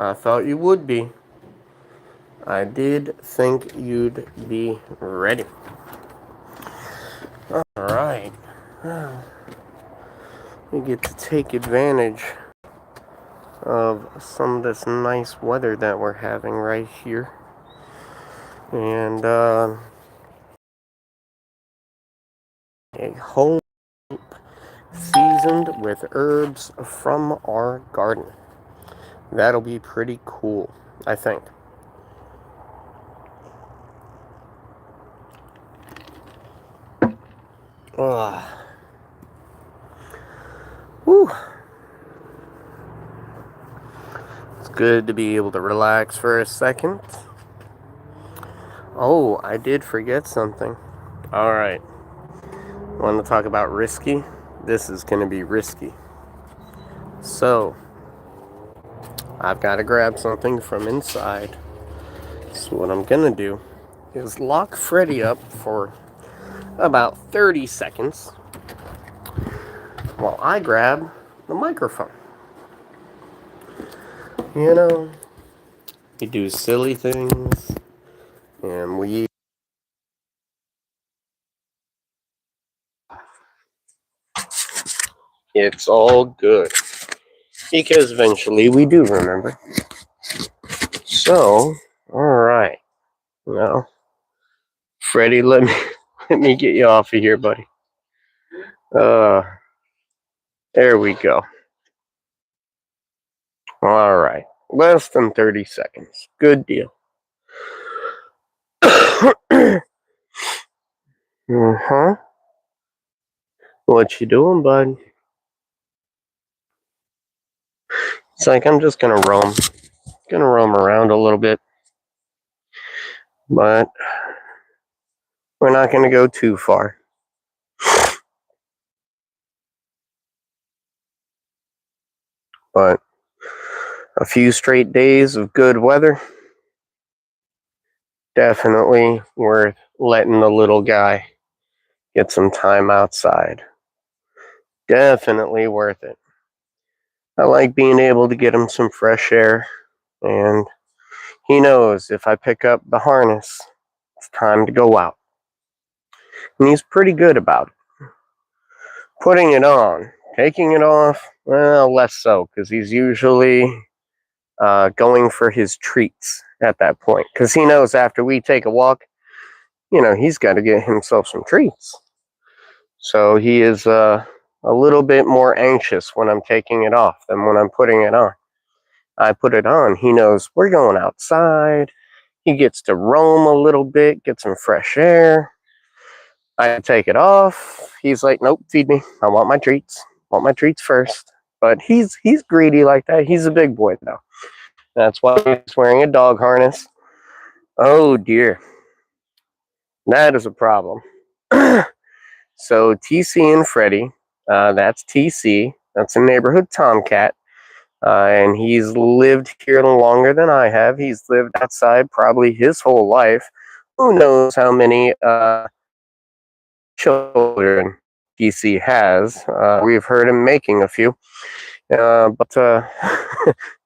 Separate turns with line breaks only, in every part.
I thought you would be. I did think you'd be ready. Alright. We get to take advantage of some of this nice weather that we're having right here. And a whole seasoned with herbs from our garden. That'll be pretty cool, I think. Whew. It's good to be able to relax for a second. Oh, I did forget something. Alright. Want to talk about risky? This is going to be risky. So, I've got to grab something from inside. So what I'm going to do is lock Freddy up for about 30 seconds while I grab the microphone. You know, we do silly things, and we... It's all good. Because eventually we do remember. So, alright. Now, Freddy, let me get you off of here, buddy. There we go. Alright. Less than 30 seconds. Good deal. Uh-huh. What you doing, bud? It's like I'm just gonna roam. Gonna roam around a little bit. But we're not gonna go too far. But a few straight days of good weather. Definitely worth letting the little guy get some time outside. Definitely worth it. I like being able to get him some fresh air, and he knows if I pick up the harness, it's time to go out. And he's pretty good about it. Putting it on, taking it off, well, less so, because he's usually going for his treats at that point. Because he knows after we take a walk, he's got to get himself some treats. So he is a little bit more anxious when I'm taking it off than when I'm putting it on. I put it on, he knows we're going outside. He gets to roam a little bit, get some fresh air. I take it off. He's like, nope, feed me. I want my treats. Want my treats first. But he's greedy like that. He's a big boy, though. That's why he's wearing a dog harness. Oh, dear. That is a problem. So, TC and Freddy, that's TC. That's a neighborhood tomcat. And he's lived here longer than I have. He's lived outside probably his whole life. Who knows how many children TC has. We've heard him making a few. But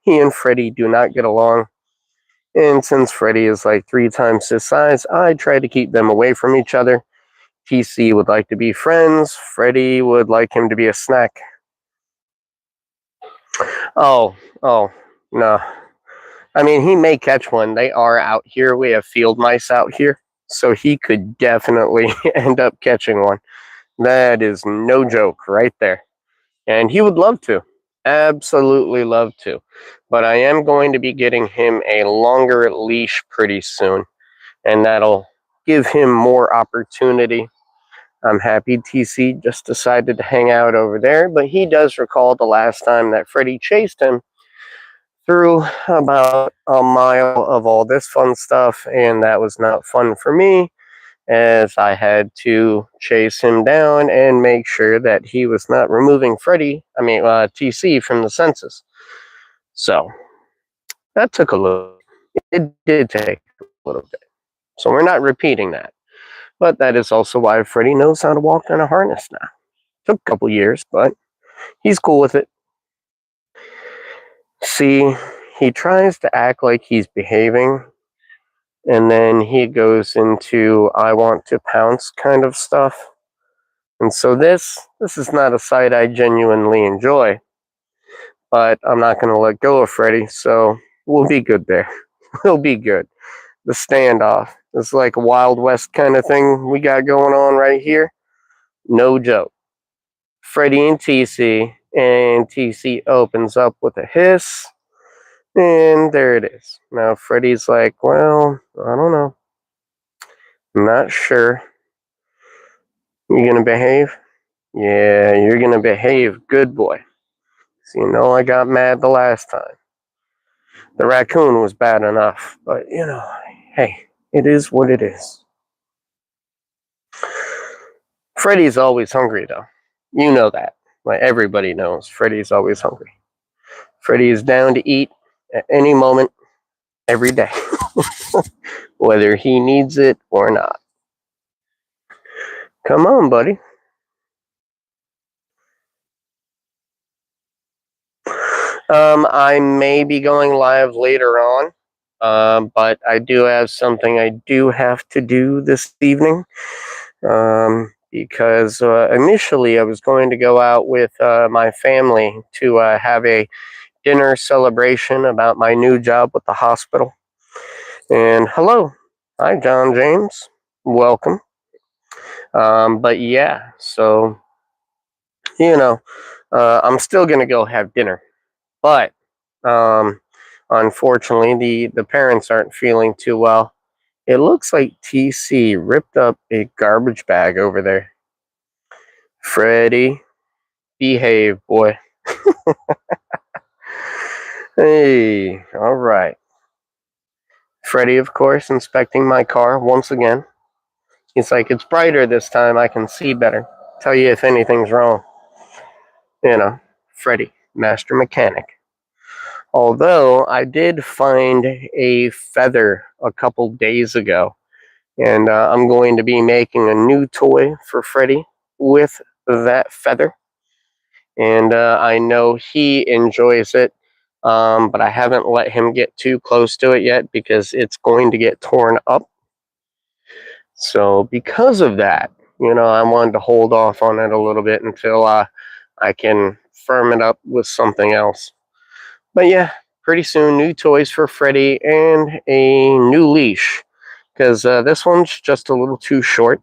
he and Freddy do not get along. And since Freddy is like 3 times his size, I try to keep them away from each other. TC would like to be friends. Freddy would like him to be a snack. Oh, no. I mean, he may catch one. They are out here. We have field mice out here. So he could definitely end up catching one. That is no joke right there. And he would love to. Absolutely love to. But I am going to be getting him a longer leash pretty soon. And that'll give him more opportunity. I'm happy TC just decided to hang out over there. But he does recall the last time that Freddy chased him through about a mile of all this fun stuff. And that was not fun for me, as I had to chase him down and make sure that he was not removing TC from the census. So, that took a little, it did take a little bit. So we're not repeating that. But that is also why Freddy knows how to walk in a harness now. Took a couple years, but he's cool with it. See, he tries to act like he's behaving, and then he goes into I want to pounce kind of stuff. And so this is not a sight I genuinely enjoy, but I'm not going to let go of Freddy, so we'll be good there. We'll be good. The standoff is like a Wild West kind of thing we got going on right here. No joke. Freddy and TC opens up with a hiss, and there it is. Now Freddy's like, well, I don't know. I'm not sure. You gonna behave? Yeah, you're gonna behave, good boy. So you know I got mad the last time. The raccoon was bad enough, but hey, it is what it is. Freddy's always hungry though. You know that. Like everybody knows, Freddy's always hungry. Freddy is down to eat at any moment, every day, whether he needs it or not. Come on, buddy. I may be going live later on, but I do have something I do have to do this evening. Because initially I was going to go out with my family to have a dinner celebration about my new job with the hospital. And hello, hi, John James, welcome. But yeah, so you know, I'm still gonna go have dinner, but um, unfortunately, the parents aren't feeling too well. It looks like TC ripped up a garbage bag over there. Freddy, behave, boy. Hey, all right. Freddy, of course, inspecting my car once again. He's like, it's brighter this time. I can see better. Tell you if anything's wrong. Freddy, master mechanic. Although I did find a feather a couple days ago, and I'm going to be making a new toy for Freddy with that feather. And I know he enjoys it, but I haven't let him get too close to it yet because it's going to get torn up. So because of that, I wanted to hold off on it a little bit until I can firm it up with something else. But yeah, pretty soon, new toys for Freddy and a new leash because this one's just a little too short.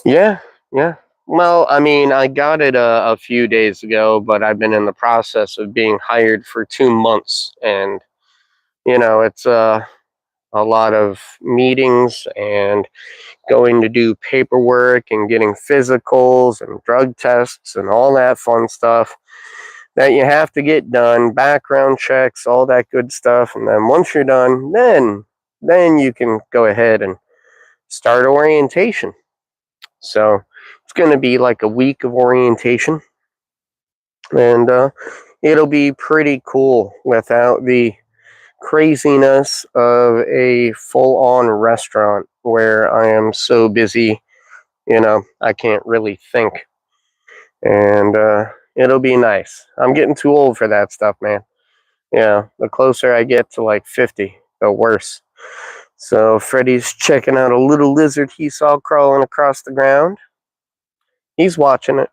Yeah, yeah. Well, I mean, I got it a few days ago, but I've been in the process of being hired for 2 months, and it's a lot of meetings and going to do paperwork and getting physicals and drug tests and all that fun stuff that you have to get done, background checks, all that good stuff, and then once you're done, then you can go ahead and start orientation. So it's going to be like a week of orientation, and it'll be pretty cool without the craziness of a full-on restaurant where I am so busy, I can't really think. And it'll be nice. I'm getting too old for that stuff, man. The closer I get to like 50, the worse. So Freddy's checking out a little lizard he saw crawling across the ground. He's watching it.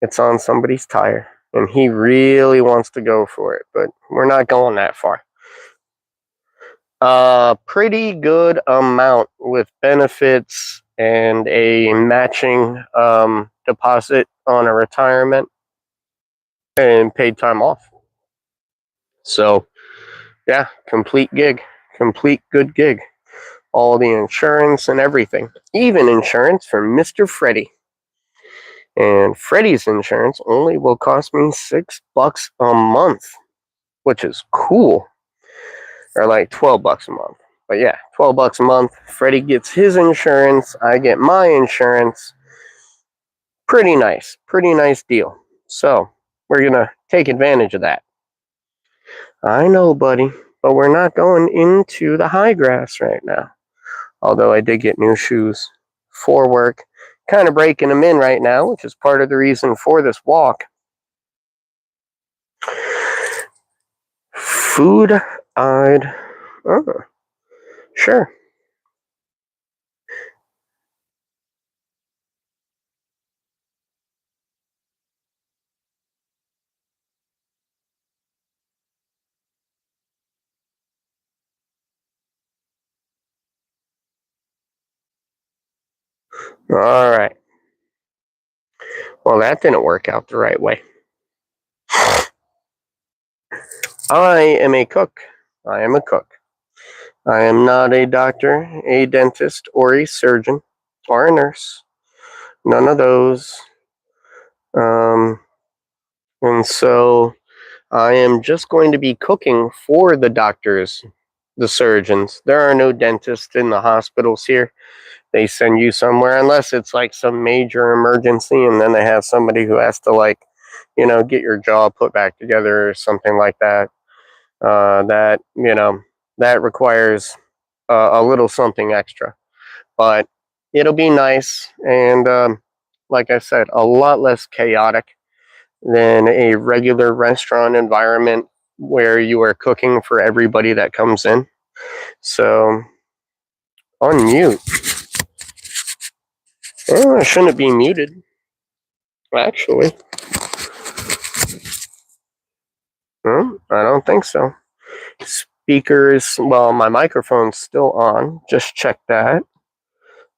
It's on somebody's tire, and he really wants to go for it, but we're not going that far. Pretty good amount with benefits and a matching deposit on a retirement and paid time off. So, yeah, complete good gig. All the insurance and everything, even insurance for Mr. Freddy. And Freddy's insurance only will cost me $6 a month, which is cool. Or like $12 a month. But yeah, $12 a month. Freddy gets his insurance. I get my insurance. Pretty nice deal. So we're gonna take advantage of that. I know, buddy, but we're not going into the high grass right now. Although I did get new shoes for work. Kind of breaking them in right now, which is part of the reason for this walk. Food I'd... Oh, sure. All right. Well, that didn't work out the right way. I am a cook. I am a cook. I am not a doctor, a dentist, or a surgeon, or a nurse. None of those. Um, and so I am just going to be cooking for the doctors, the surgeons. There are no dentists in the hospitals here. They send you somewhere unless it's like some major emergency, and then they have somebody who has to, like, get your jaw put back together or something like that. That requires a little something extra, but it'll be nice, and like I said, a lot less chaotic than a regular restaurant environment where you are cooking for everybody that comes in. So, on mute. Oh, I shouldn't be muted, actually. I don't think so. Speakers, well, my microphone's still on. Just check that.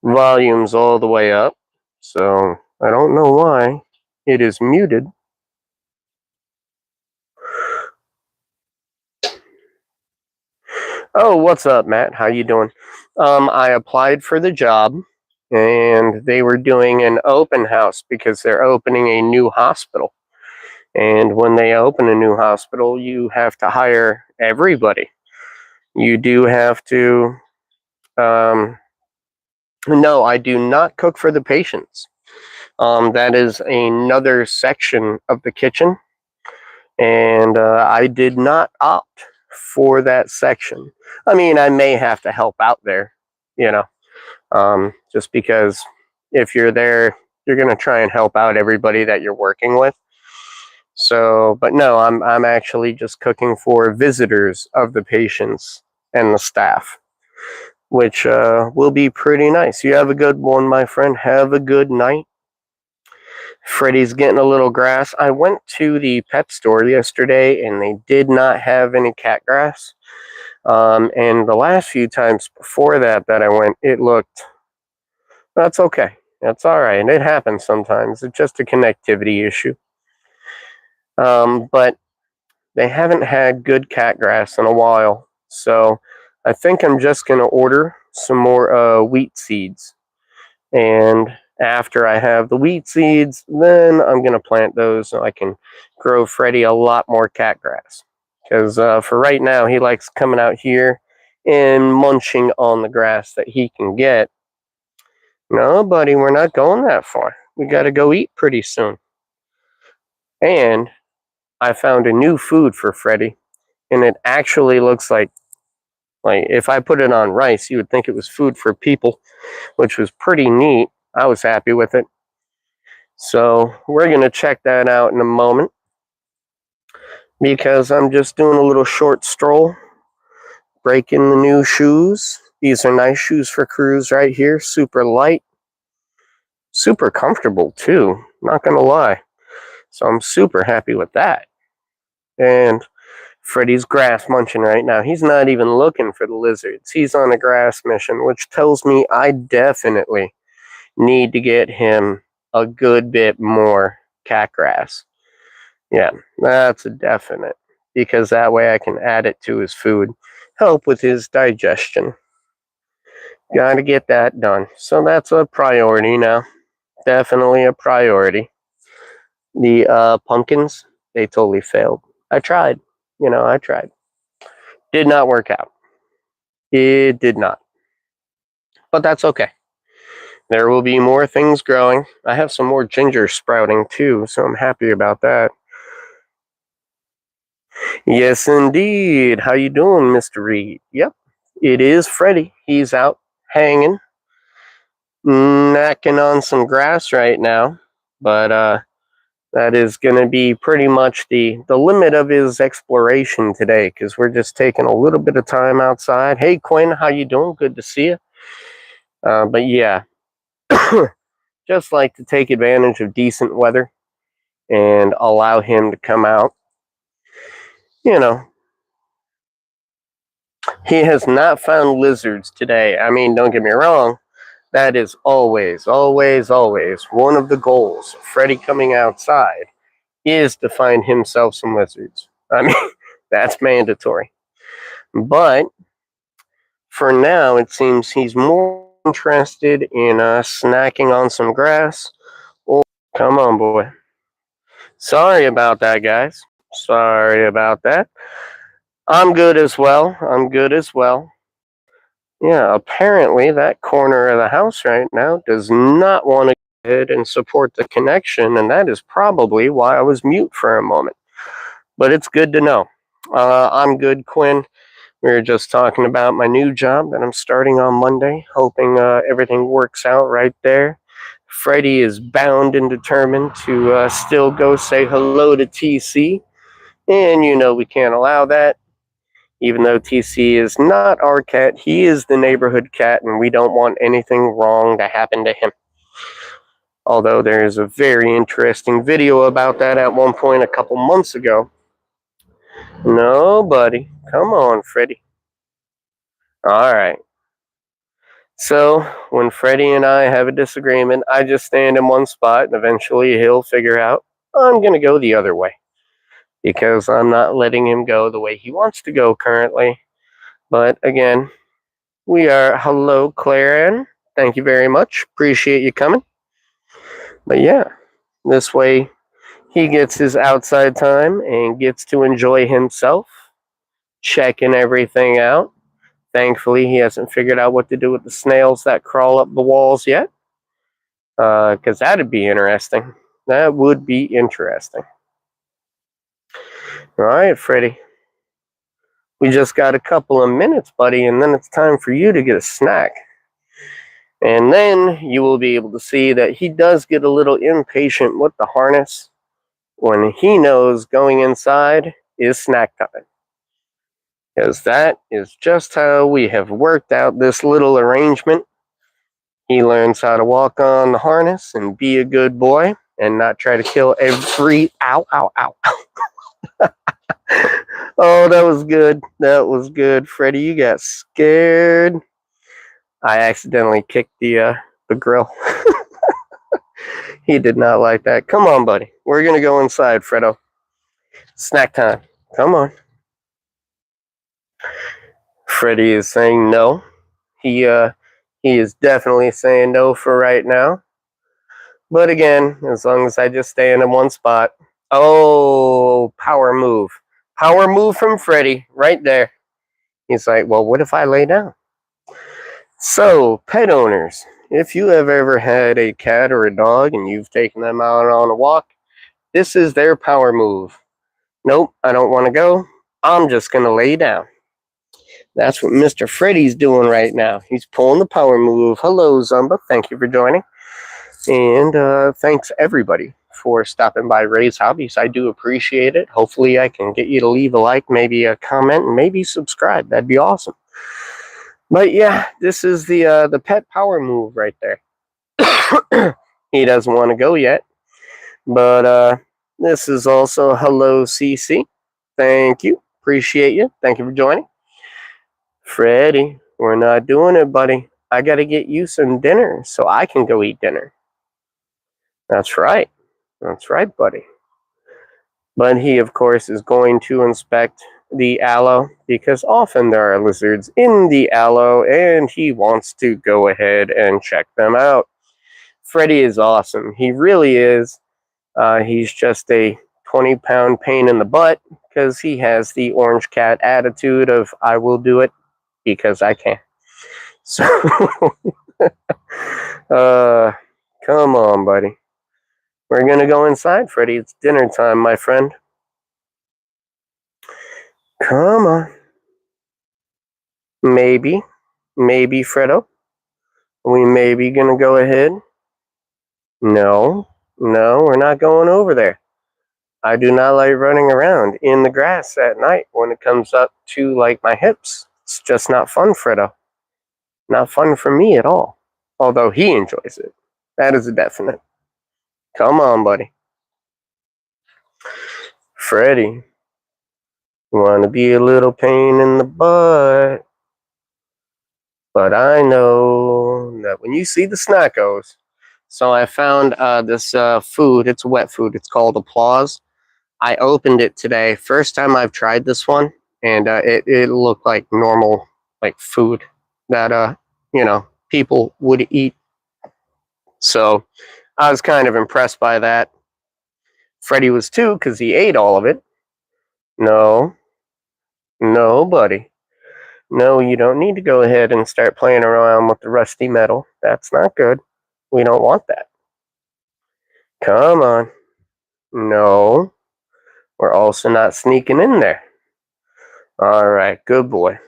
Volume's all the way up. So, I don't know why it is muted. Oh, what's up, Matt? How you doing? I applied for the job, and they were doing an open house because they're opening a new hospital. And when they open a new hospital, you have to hire everybody. You do have to. No, I do not cook for the patients. That is another section of the kitchen, and I did not opt for that section. I mean, I may have to help out there, you know, just because if you're there, you're going to try and help out everybody that you're working with. So, but no, I'm actually just cooking for visitors of the patients and the staff, which will be pretty nice. You have a good one, my friend. Have a good night. Freddy's getting a little grass. I went to the pet store yesterday and they did not have any cat grass. And the last few times before that I went, it looked, that's okay. That's all right. And it happens sometimes. It's just a connectivity issue. But they haven't had good cat grass in a while. So I think I'm just going to order some more wheat seeds. And after I have the wheat seeds, then I'm going to plant those so I can grow Freddy a lot more cat grass. Because for right now, he likes coming out here and munching on the grass that he can get. No, buddy, we're not going that far. We got to go eat pretty soon. And I found a new food for Freddy, and it actually looks like if I put it on rice, you would think it was food for people, which was pretty neat. I was happy with it. So we're going to check that out in a moment because I'm just doing a little short stroll, breaking the new shoes. These are nice shoes for cruise right here. Super light, super comfortable too. Not going to lie. So I'm super happy with that. And Freddy's grass munching right now. He's not even looking for the lizards. He's on a grass mission, which tells me I definitely need to get him a good bit more cat grass. Yeah, that's a definite. Because that way I can add it to his food, help with his digestion. Gotta get that done. So that's a priority now. Definitely a priority. The pumpkins, they totally failed. I tried. I tried. Did not work out. It did not. But that's okay. There will be more things growing. I have some more ginger sprouting too, so I'm happy about that. Yes, indeed. How you doing, Mr. Reed? Yep, it is Freddy. He's out hanging, knacking on some grass right now. But That is going to be pretty much the limit of his exploration today, because we're just taking a little bit of time outside. Hey, Quinn, how you doing? Good to see you. But yeah, just like to take advantage of decent weather and allow him to come out. You know, he has not found lizards today. I mean, don't get me wrong. That is always, always, always one of the goals of Freddy coming outside is to find himself some lizards. I mean, that's mandatory. But for now, it seems he's more interested in snacking on some grass. Oh, come on, boy. Sorry about that, guys. Sorry about that. I'm good as well. I'm good as well. Yeah, apparently that corner of the house right now does not want to go ahead and support the connection, and that is probably why I was mute for a moment. But it's good to know. I'm good, Quinn. We were just talking about my new job that I'm starting on Monday, hoping everything works out right there. Freddy is bound and determined to still go say hello to TC, and you know we can't allow that. Even though TC is not our cat, he is the neighborhood cat, and we don't want anything wrong to happen to him. Although there is a very interesting video about that at one point a couple months ago. No, buddy. Come on, Freddy. All right. So, when Freddy and I have a disagreement, I just stand in one spot, and eventually he'll figure out I'm going to go the other way. Because I'm not letting him go the way he wants to go currently. But again, we are. Hello, Claire Ann. Thank you very much. Appreciate you coming. But yeah, this way he gets his outside time and gets to enjoy himself, checking everything out. Thankfully, he hasn't figured out what to do with the snails that crawl up the walls yet. Because that'd be interesting. That would be interesting. All right, Freddy. We just got a couple of minutes, buddy, and then it's time for you to get a snack. And then you will be able to see that he does get a little impatient with the harness when he knows going inside is snack time. Because that is just how we have worked out this little arrangement. He learns how to walk on the harness and be a good boy and not try to kill every... Ow, ow, ow. Oh, that was good. That was good. Freddy, you got scared. I accidentally kicked the grill. He did not like that. Come on, buddy. We're going to go inside, Fredo. Snack time. Come on. Freddy is saying no. He is definitely saying no for right now. But again, as long as I just stay in one spot. Oh, power move. Power move from Freddy right there. He's like, well, what if I lay down? So, pet owners, if you have ever had a cat or a dog and you've taken them out on a walk, this is their power move. Nope, I don't want to go. I'm just going to lay down. That's what Mr. Freddy's doing right now. He's pulling the power move. Hello, Zumba. Thank you for joining. And thanks, everybody, for stopping by Ray's Hobbies. I do appreciate it. Hopefully, I can get you to leave a like, maybe a comment, and maybe subscribe. That'd be awesome. But yeah, this is the pet power move right there. He doesn't want to go yet. But this is also hello, CC. Thank you. Appreciate you. Thank you for joining. Freddy, we're not doing it, buddy. I got to get you some dinner so I can go eat dinner. That's right. That's right, buddy. But he, of course, is going to inspect the aloe because often there are lizards in the aloe and he wants to go ahead and check them out. Freddy is awesome. He really is. He's just a 20-pound pain in the butt because he has the orange cat attitude of I will do it because I can. So, come on, buddy. We're going to go inside, Freddy. It's dinner time, my friend. Come on. Maybe, Fredo. We may be going to go ahead. No, we're not going over there. I do not like running around in the grass at night when it comes up to like my hips. It's just not fun, Fredo. Not fun for me at all. Although he enjoys it. That is a definite. Come on, buddy. Freddy, you want to be a little pain in the butt. But I know that when you see the snackos, so I found this food. It's a wet food. It's called Applause. I opened it today. First time I've tried this one, and it looked like normal like food that people would eat. So I was kind of impressed by that. Freddy was too because he ate all of it. No, no, buddy. No, you don't need to go ahead and start playing around with the rusty metal. That's not good. We don't want that. Come on. No, we're also not sneaking in there. All right, good boy.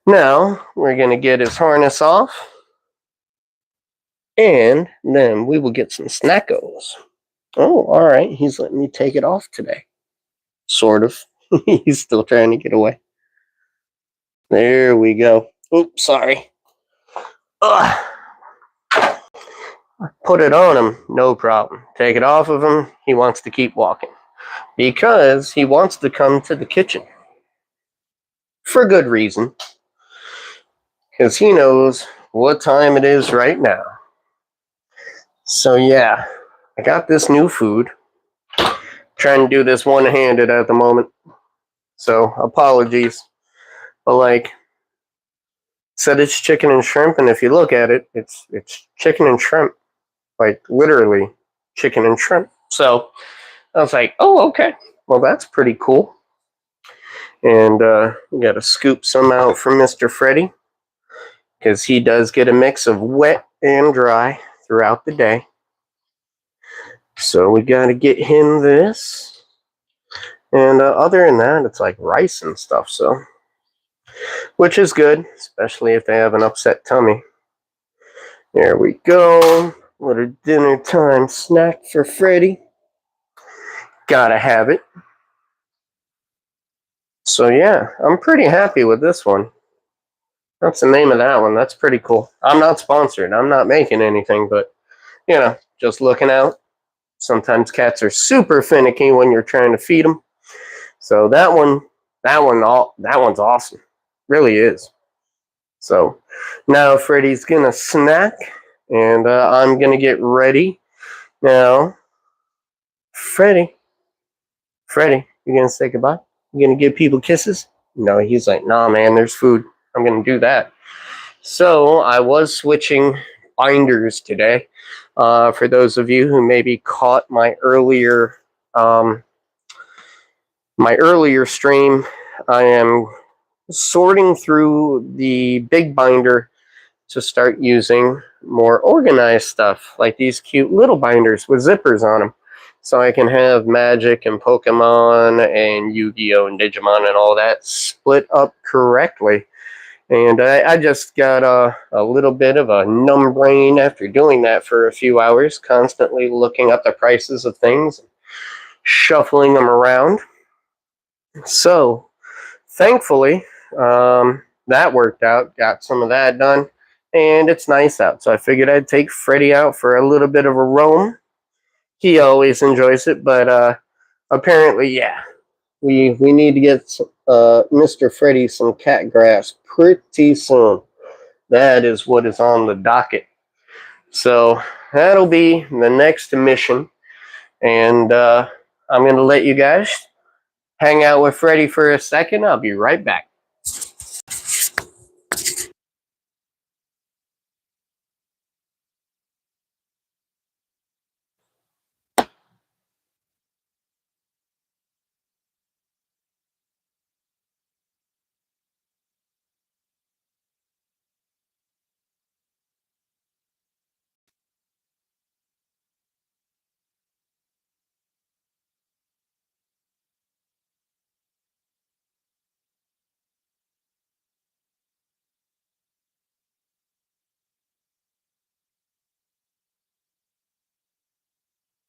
Now, we're going to get his harness off, and then we will get some snackos. Oh, all right, he's letting me take it off today. Sort of. He's still trying to get away. There we go. Oops, sorry. Ugh. Put it on him, no problem. Take it off of him, he wants to keep walking. Because he wants to come to the kitchen. For good reason. Because he knows what time it is right now. So yeah, I got this new food. Trying to do this one-handed at the moment. So apologies. But like, said it's chicken and shrimp, and if you look at it, it's chicken and shrimp. Like literally chicken and shrimp. So I was like, oh, okay. Well, that's pretty cool. And we got to scoop some out for Mr. Freddy because he does get a mix of wet and dry throughout the day. So we got to get him this. And other than that, it's like rice and stuff. So, which is good, especially if they have an upset tummy. There we go. Little dinner time snack for Freddy. Gotta have it. So yeah, I'm pretty happy with this one. That's the name of that one. That's pretty cool. I'm not sponsored. I'm not making anything, but just looking out. Sometimes cats are super finicky when you're trying to feed them. So that one's awesome. Really is. So now Freddy's gonna snack, and I'm gonna get ready. Now, Freddy, you gonna say goodbye? You gonna give people kisses? No, he's like, nah, man. There's food. I'm gonna do that. So I was switching binders today. For those of you who maybe caught um, my earlier stream, I am sorting through the big binder to start using more organized stuff, like these cute little binders with zippers on them. So I can have Magic and Pokemon and Yu-Gi-Oh! And Digimon and all that split up correctly. And I just got a little bit of a numb brain after doing that for a few hours, constantly looking up the prices of things, shuffling them around. So, thankfully, that worked out. Got some of that done, and it's nice out. So I figured I'd take Freddy out for a little bit of a roam. He always enjoys it, but apparently, yeah, we need to get Mr. Freddy some cat grass pretty soon. That is what is on the docket. So that'll be the next mission, and I'm going to let you guys hang out with Freddy for a second. I'll be right back.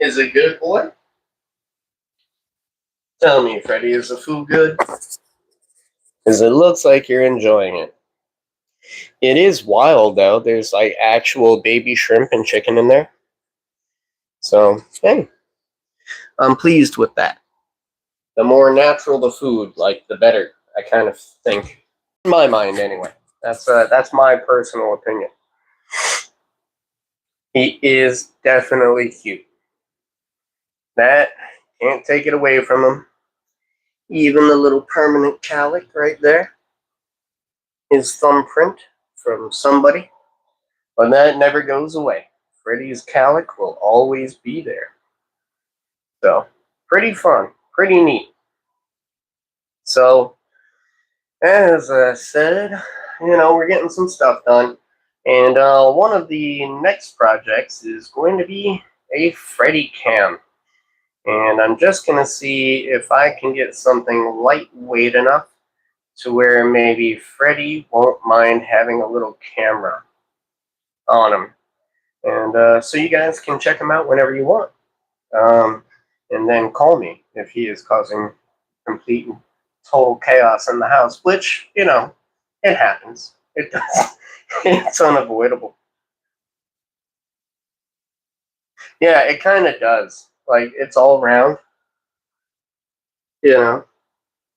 Is it good, boy? Tell me, Freddy, is the food good? Because it looks like you're enjoying it. It is wild, though. There's like actual baby shrimp and chicken in there. So, hey, I'm pleased with that. The more natural the food, like, the better, I kind of think. In my mind, anyway. That's my personal opinion. He is definitely cute. That, can't take it away from him. Even the little permanent calic right there. His thumbprint from somebody. But that never goes away. Freddy's calic will always be there. So, pretty fun. Pretty neat. So, as I said, we're getting some stuff done. And one of the next projects is going to be a Freddy cam. And I'm just going to see if I can get something lightweight enough to where maybe Freddy won't mind having a little camera on him. And so you guys can check him out whenever you want. And then call me if he is causing complete and total chaos in the house, which, it happens. It does. It's unavoidable. Yeah, it kind of does. Like, it's all around, and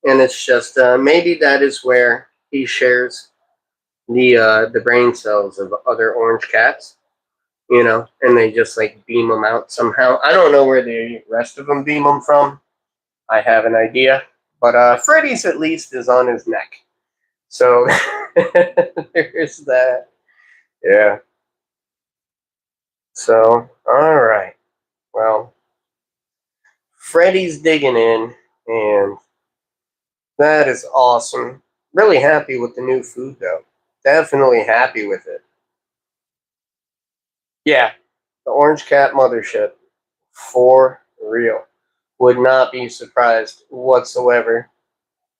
it's just maybe that is where he shares the brain cells of other orange cats, and they just like beam them out somehow. I don't know where the rest of them beam them from. I have an idea, but Freddy's at least is on his neck, so there's that. Yeah. So, all right. Well, Freddy's digging in, and that is awesome. Really happy with the new food, though. Definitely happy with it. Yeah, the Orange Cat Mothership. For real. Would not be surprised whatsoever.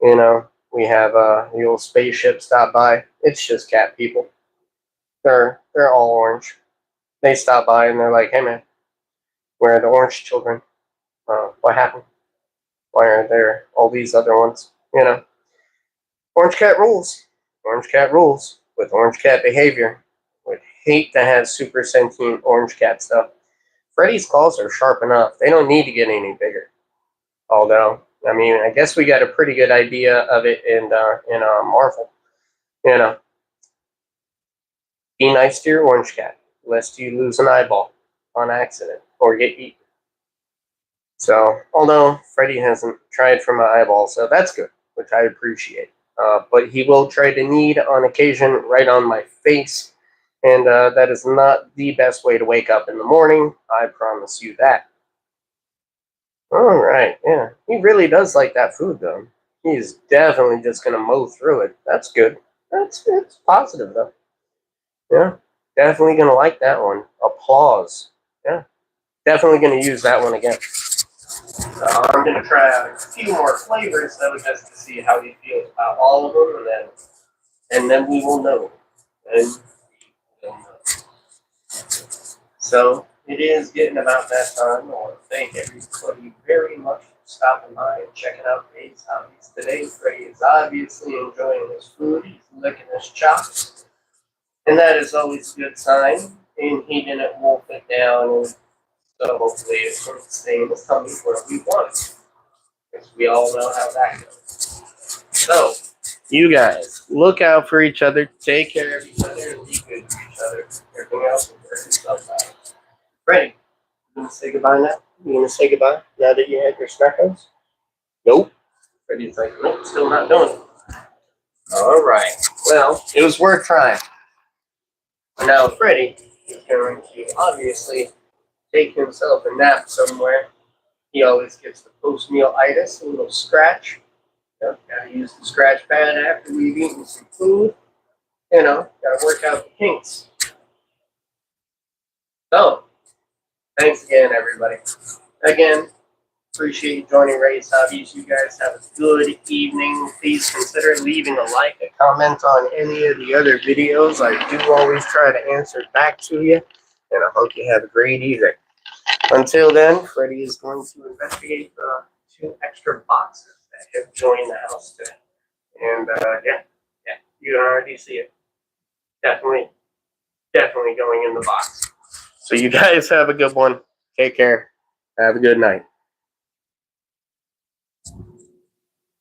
We have the old spaceship stop by. It's just cat people. They're all orange. They stop by and they're like, "Hey man, where are the orange children? What happened? Why are there all these other ones?" Orange cat rules. Orange cat rules with orange cat behavior. Would hate to have super sentient orange cat stuff. Freddy's claws are sharp enough. They don't need to get any bigger. Although, I mean, I guess we got a pretty good idea of it in Marvel. You know, be nice to your orange cat, lest you lose an eyeball on accident or get eaten. So, although Freddy hasn't tried for my eyeball, so that's good, which I appreciate. But he will try to knead on occasion right on my face, and that is not the best way to wake up in the morning. I promise you that. All right, yeah, he really does like that food, though. He's definitely just gonna mow through it. That's good. It's positive though. Yeah, definitely gonna like that one. Applause. Yeah, definitely gonna use that one again. I'm gonna try out a few more flavors though, just to see how he feels about all of them, and then we will know. And we will know. So it is getting about that time. I want to thank everybody very much for stopping by and checking out Freddy's hobbies today. Freddy is obviously enjoying his food. He's licking his chops, and that is always a good sign. And he didn't wolf it down, and so hopefully it's going to stay in the tummy where we want it. Because we all know how that goes. So, you guys, look out for each other, take care of each other, and be good to each other. Everything else will work itself out. Freddy, you gonna say goodbye now? You gonna say goodbye now that you had your snackos? Nope. Freddy's like, nope, still not doing it. All right. Well, it was worth trying. Now, Freddy is going to obviously take himself a nap somewhere. He always gets the post-meal itis, a little scratch. Gotta use the scratch pad after we've eaten some food. Gotta work out the kinks. So, thanks again, everybody. Again, appreciate you joining Ray's Hobbies. You guys have a good evening. Please consider leaving a like, a comment on any of the other videos. I do always try to answer back to you. And I hope you have a great evening. Until then, Freddy is going to investigate the 2 extra boxes that have joined the house today. And yeah, you can already see it. Definitely going in the box. So you guys have a good one. Take care. Have a good night.